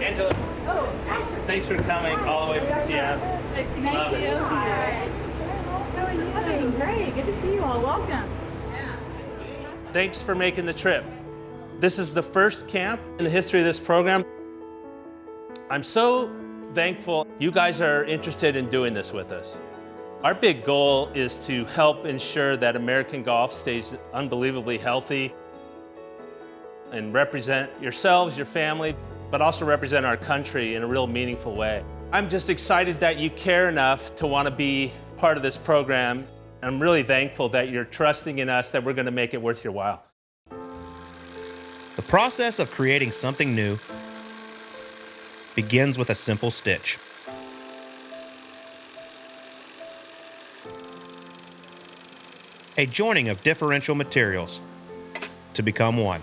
Angela, thanks for coming all the way from Seattle. Nice to meet you. Hi. How are you doing? Great. Good to see you all. Welcome. Thanks for making the trip. This is the first camp in the history of this program. I'm so thankful you guys are interested in doing this with us. Our big goal is to help ensure that American golf stays unbelievably healthy and represent yourselves, your family, but also represent our country in a real meaningful way. I'm just excited that you care enough to want to be part of this program. I'm really thankful that you're trusting in us, that we're going to make it worth your while. The process of creating something new begins with a simple stitch. A joining of differential materials to become one.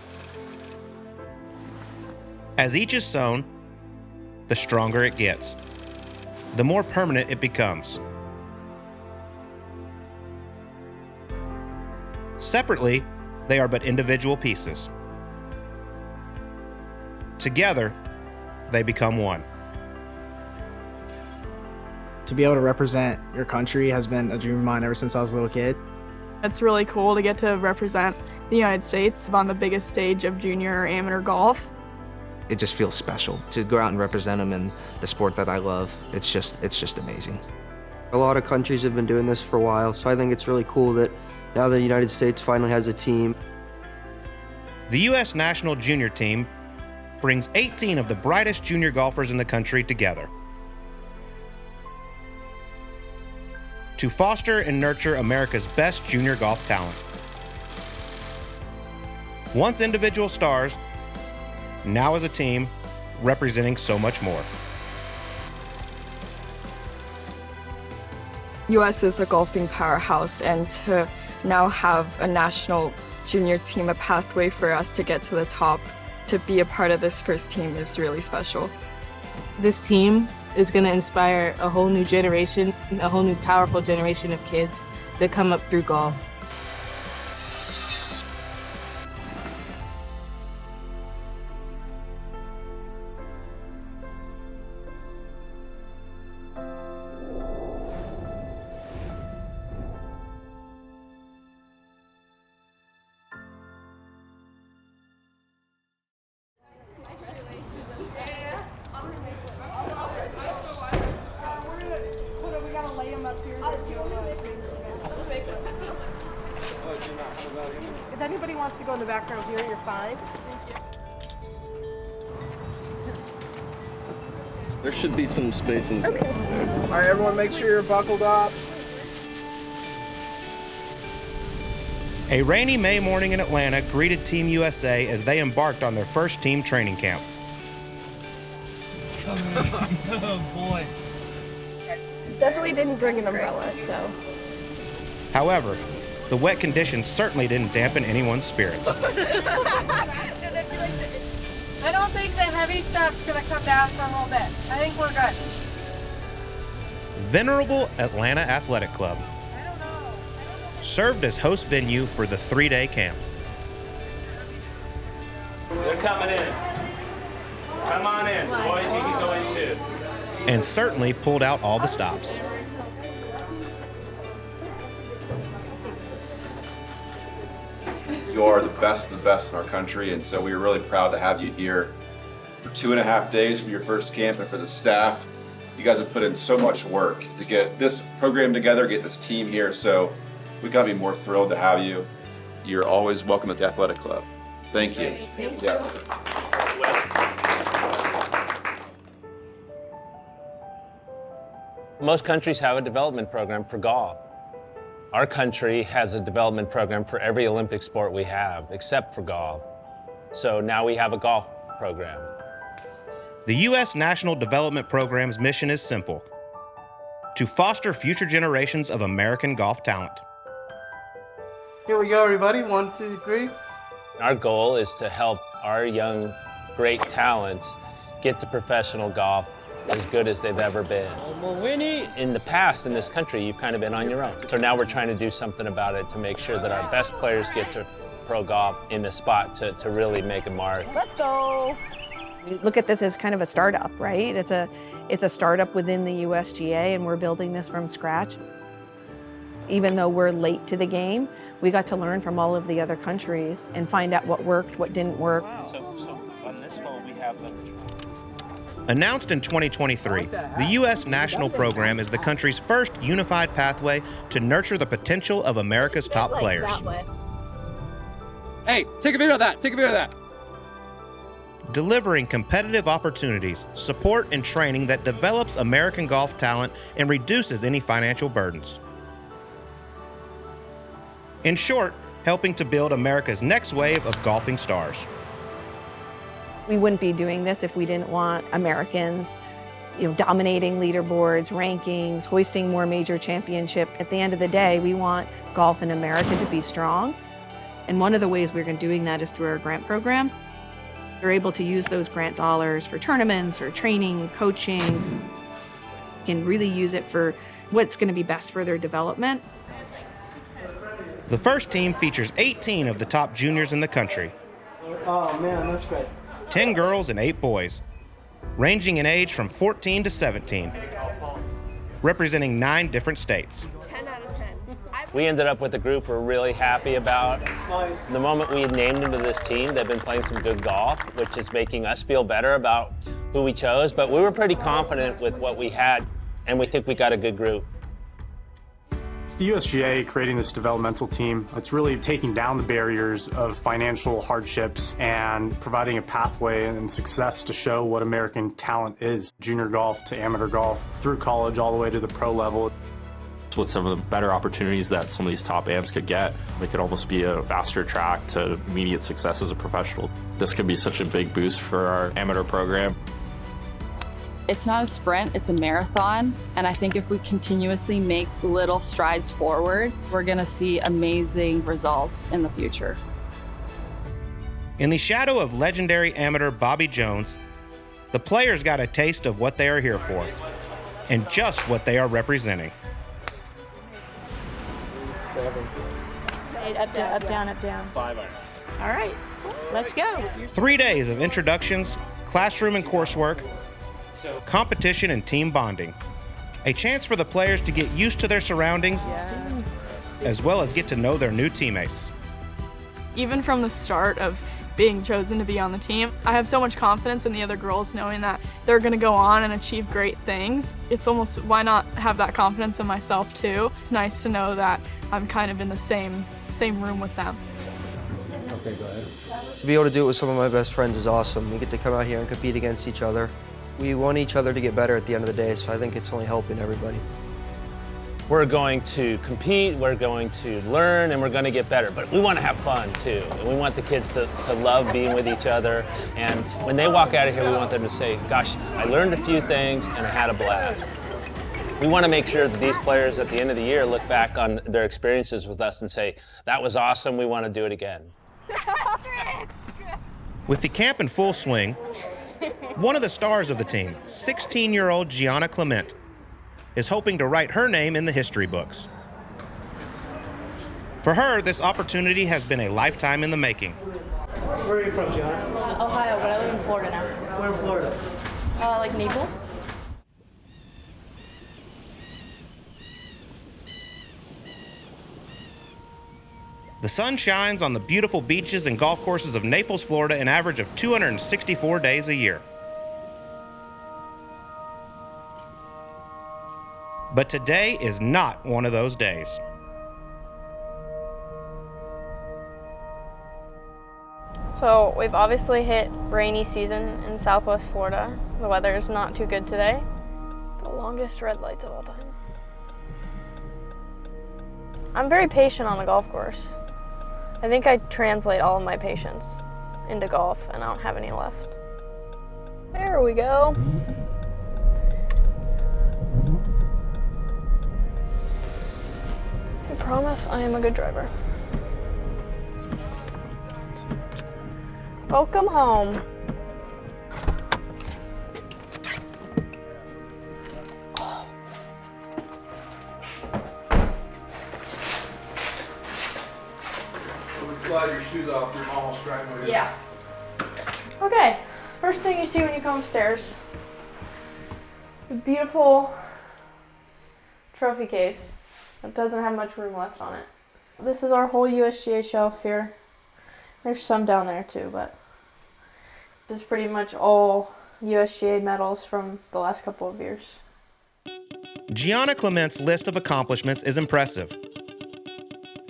As each is sewn, the stronger it gets, the more permanent it becomes. Separately, they are but individual pieces. Together, they become one. To be able to represent your country has been a dream of mine ever since I was a little kid. It's really cool to get to represent the United States on the biggest stage of junior or amateur golf. It just feels special to go out and represent them in the sport that I love. It's just amazing. A lot of countries have been doing this for a while, so I think it's really cool that now the United States finally has a team. The U.S. national junior team brings 18 of the brightest junior golfers in the country together to foster and nurture America's best junior golf talent. Once individual stars, now as a team representing so much more. U.S. is a golfing powerhouse, and to now have a national junior team, a pathway for us to get to the top, to be a part of this first team is really special. This team is going to inspire a whole new generation, a whole new powerful generation of kids that come up through golf. If anybody wants to go in the back row here, you're fine. There should be some space in there. All right, everyone, make sure you're buckled up. A rainy May morning in Atlanta greeted Team USA as they embarked on their first team training camp. Oh boy. Definitely didn't bring an umbrella, so. However, the wet conditions certainly didn't dampen anyone's spirits. I don't think the heavy stuff's going to come down for a little bit. I think we're good. Venerable Atlanta Athletic Club served as host venue for the 3-day camp. They're coming in. Come on in. Boys, you can go in too. And certainly pulled out all the stops. You are the best of the best in our country, and so we are really proud to have you here for 2.5 days for your first camp. And for the staff, you guys have put in so much work to get this program together, get this team here, so we gotta be more thrilled to have you. You're always welcome at the Athletic Club. Thank you. Thank you. Most countries have a development program for golf. Our country has a development program for every Olympic sport we have, except for golf. So now we have a golf program. The U.S. National Development Program's mission is simple: to foster future generations of American golf talent. Here we go, everybody. 1, 2, 3. Our goal is to help our young, great talents get to professional golf as good as they've ever been. In the past, in this country, you've kind of been on your own. So now we're trying to do something about it to make sure that our best players get to pro golf in the spot to really make a mark. Let's go. We look at this as kind of a startup, right? It's a startup within the USGA, and we're building this from scratch. Even though we're late to the game, we got to learn from all of the other countries and find out what worked, what didn't work. So on this hole, we have the Announced in 2023, the U.S. National Program is the country's first unified pathway to nurture the potential of America's top players. Hey, take a video of that. Take a video of that. Delivering competitive opportunities, support, and training that develops American golf talent and reduces any financial burdens. In short, helping to build America's next wave of golfing stars. We wouldn't be doing this if we didn't want Americans, dominating leaderboards, rankings, hoisting more major championships. At the end of the day, we want golf in America to be strong. And one of the ways we're doing that is through our grant program. They're able to use those grant dollars for tournaments or training, coaching, can really use it for what's going to be best for their development. The first team features 18 of the top juniors in the country. Oh man, that's great. 10 girls and 8 boys, ranging in age from 14 to 17, representing 9 different states. 10 out of 10. We ended up with a group we're really happy about. Nice. The moment we named them to this team, they've been playing some good golf, which is making us feel better about who we chose. But we were pretty confident with what we had, and we think we got a good group. The USGA creating this developmental team, it's really taking down the barriers of financial hardships and providing a pathway and success to show what American talent is. Junior golf to amateur golf, through college all the way to the pro level. With some of the better opportunities that some of these top AMs could get, it could almost be a faster track to immediate success as a professional. This could be such a big boost for our amateur program. It's not a sprint, it's a marathon. And I think if we continuously make little strides forward, we're gonna see amazing results in the future. In the shadow of legendary amateur Bobby Jones, the players got a taste of what they are here for and just what they are representing. 8, up, down, up, down, up, down. 5 iron. All right, let's go. 3 days of introductions, classroom and coursework, competition and team bonding. A chance for the players to get used to their surroundings, as well as get to know their new teammates. Even from the start of being chosen to be on the team, I have so much confidence in the other girls knowing that they're going to go on and achieve great things. It's almost, why not have that confidence in myself too? It's nice to know that I'm kind of in the same room with them. Okay, go ahead. To be able to do it with some of my best friends is awesome. We get to come out here and compete against each other. We want each other to get better at the end of the day, so I think it's only helping everybody. We're going to compete, we're going to learn, and we're going to get better. But we want to have fun too. And we want the kids to love being with each other. And when they walk out of here, we want them to say, gosh, I learned a few things and I had a blast. We want to make sure that these players at the end of the year look back on their experiences with us and say, that was awesome, we want to do it again. With the camp in full swing, one of the stars of the team, 16-year-old Gianna Clement, is hoping to write her name in the history books. For her, this opportunity has been a lifetime in the making. Where are you from, Gianna? Ohio, but I live in Florida now. Where in Florida? Like Naples? The sun shines on the beautiful beaches and golf courses of Naples, Florida, an average of 264 days a year. But today is not one of those days. So we've obviously hit rainy season in Southwest Florida. The weather is not too good today. The longest red lights of all time. I'm very patient on the golf course. I think I translate all of my patience into golf and I don't have any left. There we go. I promise I am a good driver. Welcome home. Slide your shoes off, you're almost driving. Yeah. Okay, First thing you see when you come upstairs, the beautiful trophy case that doesn't have much room left on it. This is our whole USGA shelf here. There's some down there too, but this is pretty much all USGA medals from the last couple of years. Gianna Clement's list of accomplishments is impressive,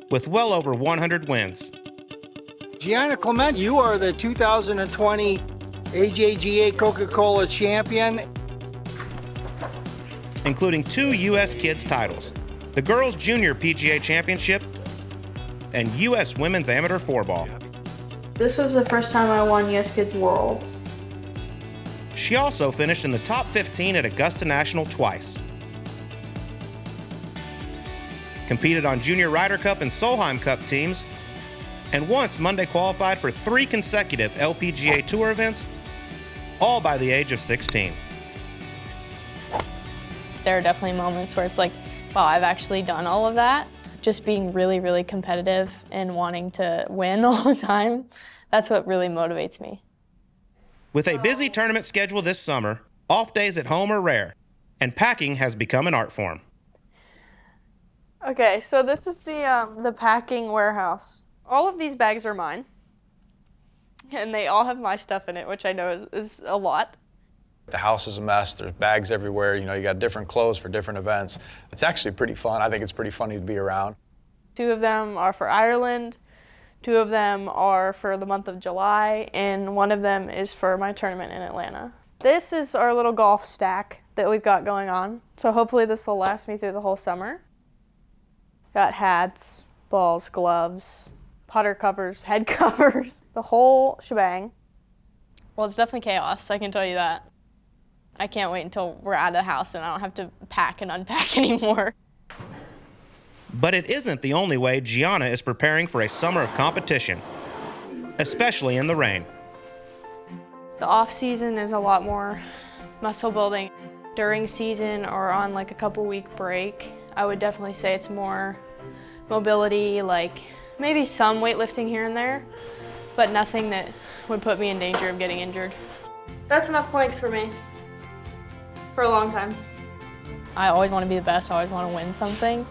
with well over 100 wins. Gianna Clement, you are the 2020 AJGA Coca-Cola champion, including 2 U.S. Kids titles, the Girls Junior PGA Championship and U.S. Women's Amateur 4-Ball. This is the first time I won US Kids World. She also finished in the top 15 at Augusta National twice. Competed on Junior Ryder Cup and Solheim Cup teams, and once Monday qualified for 3 consecutive LPGA Tour events, all by the age of 16. There are definitely moments where it's like, wow, I've actually done all of that. Just being really, really competitive and wanting to win all the time, that's what really motivates me. With a busy tournament schedule this summer, off days at home are rare, and packing has become an art form. Okay, so this is the packing warehouse. All of these bags are mine, and they all have my stuff in it, which I know is a lot. The house is a mess. There's bags everywhere. You know, you got different clothes for different events. It's actually pretty fun. I think it's pretty funny to be around. 2 of them are for Ireland, 2 of them are for the month of July, and 1 of them is for my tournament in Atlanta. This is our little golf stack that we've got going on, so hopefully this will last me through the whole summer. Got hats, balls, gloves, putter covers, head covers, the whole shebang. Well, it's definitely chaos, I can tell you that. I can't wait until we're out of the house and I don't have to pack and unpack anymore. But it isn't the only way Gianna is preparing for a summer of competition, especially in the rain. The off season is a lot more muscle building. During season or on like a couple-week break, I would definitely say it's more mobility, like maybe some weightlifting here and there, but nothing that would put me in danger of getting injured. That's enough planks for me. For a long time. I always want to be the best, I always want to win something.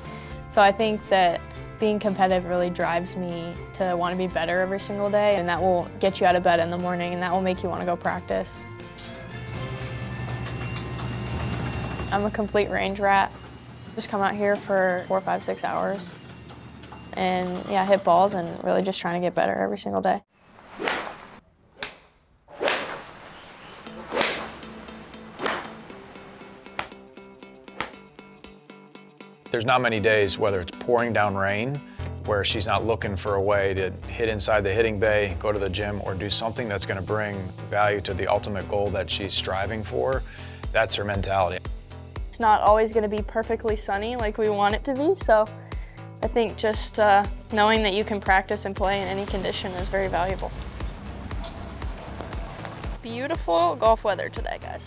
So I think that being competitive really drives me to want to be better every single day, and that will get you out of bed in the morning, and that will make you want to go practice. I'm a complete range rat. Just come out here for 4, 5, 6 hours and yeah, hit balls and really just trying to get better every single day. There's not many days, whether it's pouring down rain, where she's not looking for a way to hit inside the hitting bay, go to the gym, or do something that's going to bring value to the ultimate goal that she's striving for. That's her mentality. It's not always going to be perfectly sunny like we want it to be, so I think just knowing that you can practice and play in any condition is very valuable. Beautiful golf weather today, guys.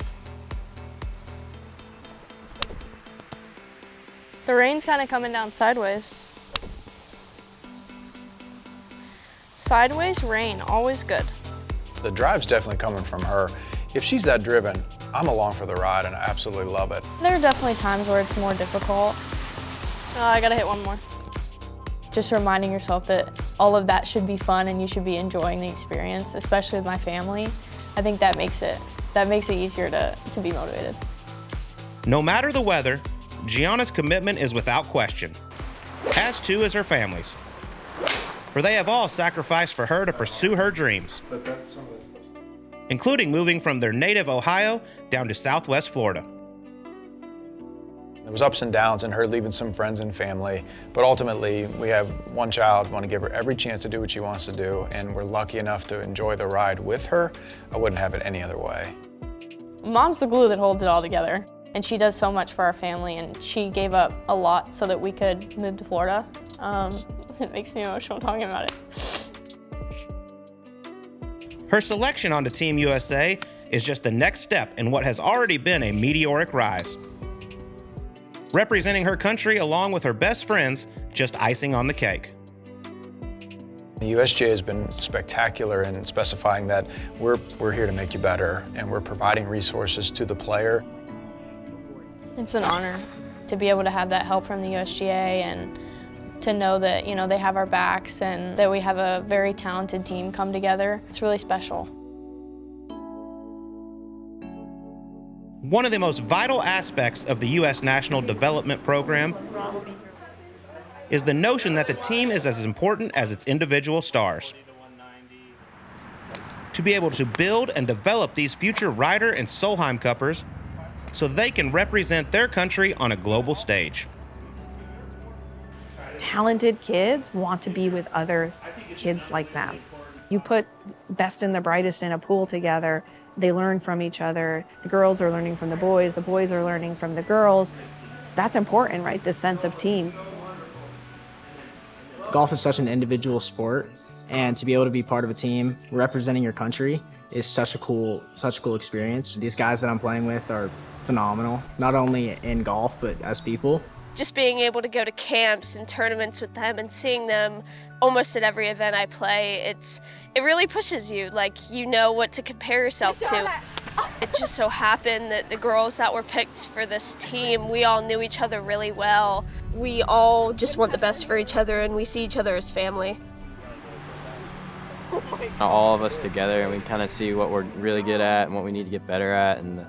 The rain's kind of coming down sideways. Sideways rain, always good. The drive's definitely coming from her. If she's that driven, I'm along for the ride and I absolutely love it. There are definitely times where it's more difficult. I gotta hit one more. Just reminding yourself that all of that should be fun and you should be enjoying the experience, especially with my family. I think that makes it easier to be motivated. No matter the weather, Gianna's commitment is without question, as too is her family's. For they have all sacrificed for her to pursue her dreams, including moving from their native Ohio down to Southwest Florida. There was ups and downs in her leaving some friends and family, but ultimately we have one child, want to give her every chance to do what she wants to do, and we're lucky enough to enjoy the ride with her. I wouldn't have it any other way. Mom's the glue that holds it all together. And she does so much for our family, and she gave up a lot so that we could move to Florida. It makes me emotional talking about it. Her selection onto Team USA is just the next step in what has already been a meteoric rise. Representing her country along with her best friends, just icing on the cake. The USGA has been spectacular in specifying that we're here to make you better, and we're providing resources to the player. It's an honor to be able to have that help from the USGA and to know that, you know, they have our backs and that we have a very talented team come together. It's really special. One of the most vital aspects of the U.S. National Development Program is the notion that the team is as important as its individual stars. To be able to build and develop these future Ryder and Solheim Cuppers so they can represent their country on a global stage. Talented kids want to be with other kids like them. You put best and the brightest in a pool together, they learn from each other. The girls are learning from the boys are learning from the girls. That's important, right? This sense of team. Golf is such an individual sport, and to be able to be part of a team representing your country is such a cool experience. These guys that I'm playing with are phenomenal, not only in golf, but as people. Just being able to go to camps and tournaments with them and seeing them almost at every event I play, it really pushes you. Like, you know what to compare yourself to. It just so happened that the girls that were picked for this team, we all knew each other really well. We all just want the best for each other, and we see each other as family. All of us together, and we kind of see what we're really good at and what we need to get better at, and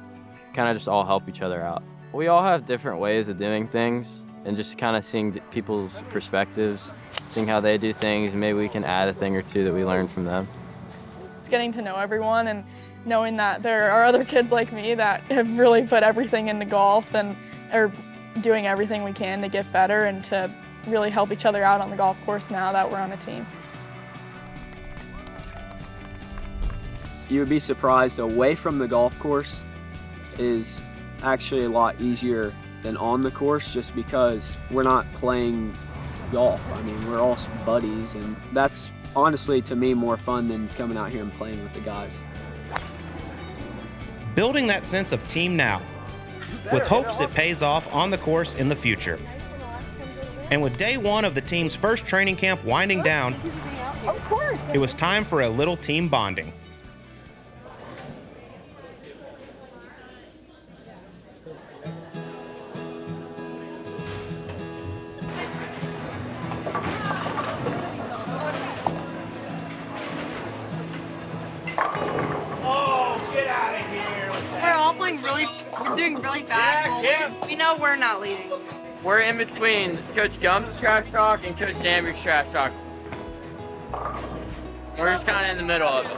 kind of just all help each other out. We all have different ways of doing things, and just kind of seeing people's perspectives, seeing how they do things, and maybe we can add a thing or two that we learn from them. It's getting to know everyone and knowing that there are other kids like me that have really put everything into golf and are doing everything we can to get better and to really help each other out on the golf course now that we're on a team. You would be surprised, away from the golf course is actually a lot easier than on the course, just because we're not playing golf. I mean, we're all buddies, and that's honestly, to me, more fun than coming out here and playing with the guys. Building that sense of team now, with hopes it pays off on the course in the future. And with day one of the team's first training camp winding down, it was time for a little team bonding. We're doing really bad. We know we're not leading. We're in between Coach Gump's trash talk and Coach Zamby's trash talk. We're just kind of in the middle of it.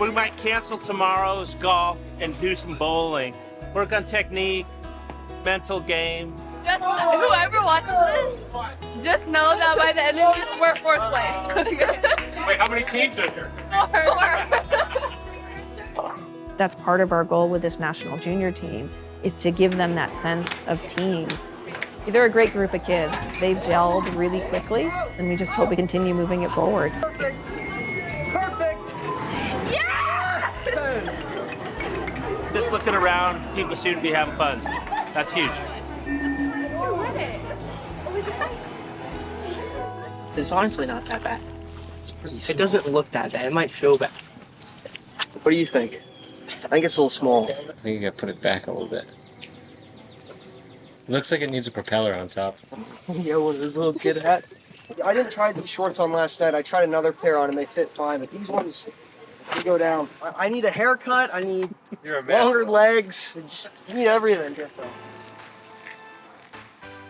We might cancel tomorrow's golf and do some bowling. Work on technique, mental game. Just whoever watches this, just know that by the end of this, we're fourth place. Wait, how many teams are there? 4. That's part of our goal with this national junior team, is to give them that sense of team. They're a great group of kids. They've gelled really quickly, and we just hope we continue moving it forward. Perfect! Yes! Just looking around, people seem to be having fun. That's huge. It's honestly not that bad. It doesn't look that bad. It might feel bad. What do you think? I think it's a little small. I think you gotta put it back a little bit. It looks like it needs a propeller on top. Yeah, what is this little kid hat? I didn't try these shorts on last night. I tried another pair on and they fit fine, but these ones, they go down. I need a haircut. I need longer legs. You need everything.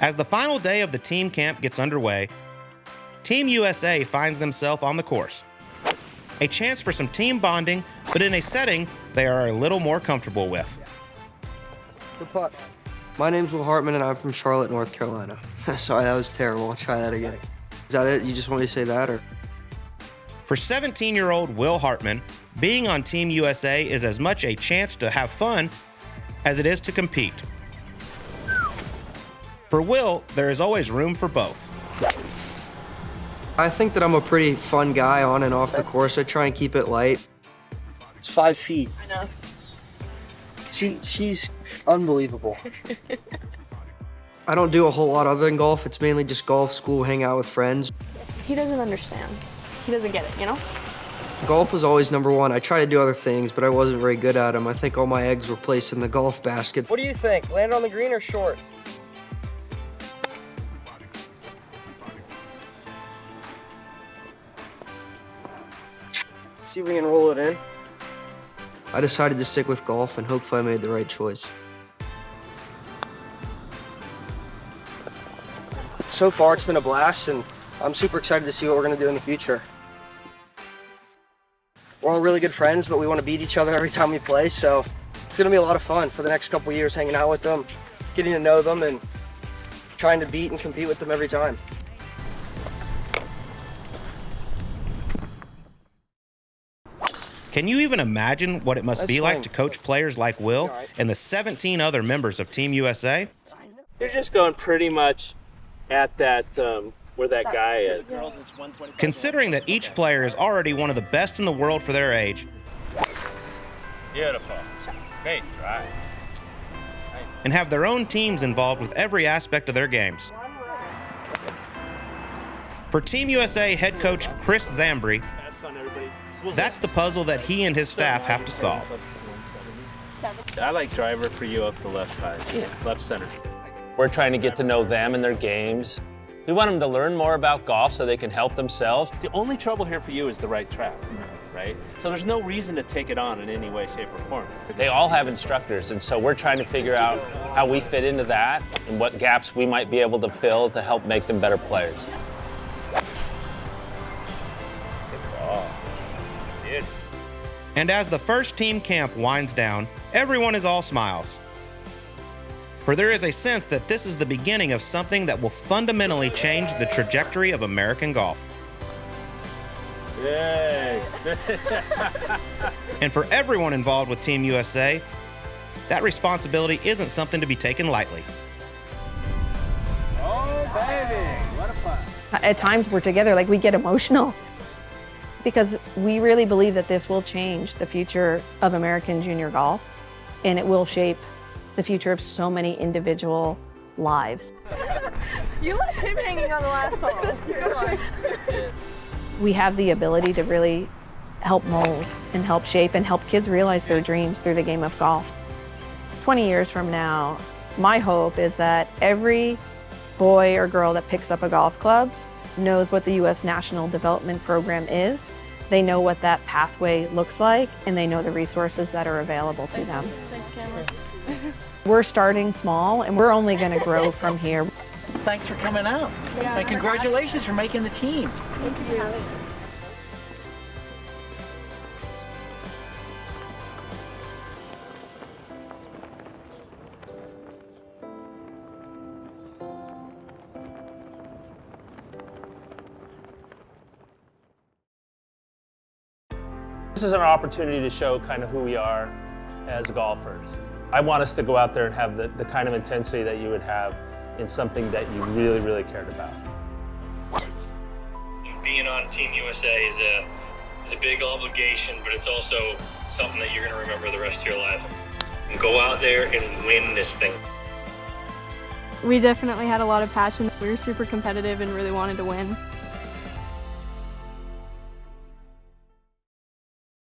As the final day of the team camp gets underway, Team USA finds themselves on the course. A chance for some team bonding, but in a setting they are a little more comfortable with. Good putt. My name's Will Hartman, and I'm from Charlotte, North Carolina. Sorry, that was terrible. I'll try that again. Is that it? You just want me to say that, or? For 17-year-old Will Hartman, being on Team USA is as much a chance to have fun as it is to compete. For Will, there is always room for both. I think that I'm a pretty fun guy on and off the course. I try and keep it light. It's 5 feet. I know. She's unbelievable. I don't do a whole lot other than golf. It's mainly just golf, school, hang out with friends. He doesn't understand. He doesn't get it, you know? Golf was always number one. I tried to do other things, but I wasn't very good at them. I think all my eggs were placed in the golf basket. What do you think? Land on the green or short? See if we can roll it in. I decided to stick with golf and hopefully I made the right choice. So far, it's been a blast, and I'm super excited to see what we're going to do in the future. We're all really good friends, but we want to beat each other every time we play, so it's going to be a lot of fun for the next couple of years hanging out with them, getting to know them, and trying to beat and compete with them every time. Can you even imagine what it must be like to coach players like Will and the 17 other members of Team USA? You're just going pretty much at that, where that guy is. Considering that each player is already one of the best in the world for their age. Beautiful. Great try. And have their own teams involved with every aspect of their games. For Team USA head coach Chris Zambri, that's the puzzle that he and his staff have to solve. I like driver for you up the left side, left center. We're trying to get to know them and their games. We want them to learn more about golf so they can help themselves. The only trouble here for you is the right track, right? So there's no reason to take it on in any way, shape, or form. They all have instructors, and so we're trying to figure out how we fit into that and what gaps we might be able to fill to help make them better players. And as the first team camp winds down, everyone is all smiles. For there is a sense that this is the beginning of something that will fundamentally change the trajectory of American golf. Yay! And for everyone involved with Team USA, that responsibility isn't something to be taken lightly. Oh, baby! What a fun. At times we're together, like we get emotional because we really believe that this will change the future of American junior golf, and it will shape the future of so many individual lives. You left him hanging on the last hole. We have the ability to really help mold and help shape and help kids realize their dreams through the game of golf. 20 years from now, my hope is that every boy or girl that picks up a golf club knows what the U.S. National Development Program is. They know what that pathway looks like, and they know the resources that are available to them. Thanks, Cameron. We're starting small, and we're only going to grow from here. Thanks for coming out. Yeah, and congratulations for making the team. Thank you. This is an opportunity to show kind of who we are as golfers. I want us to go out there and have the kind of intensity that you would have in something that you really, really cared about. Being on Team USA is a big obligation, but it's also something that you're going to remember the rest of your life. And go out there and win this thing. We definitely had a lot of passion. We were super competitive and really wanted to win.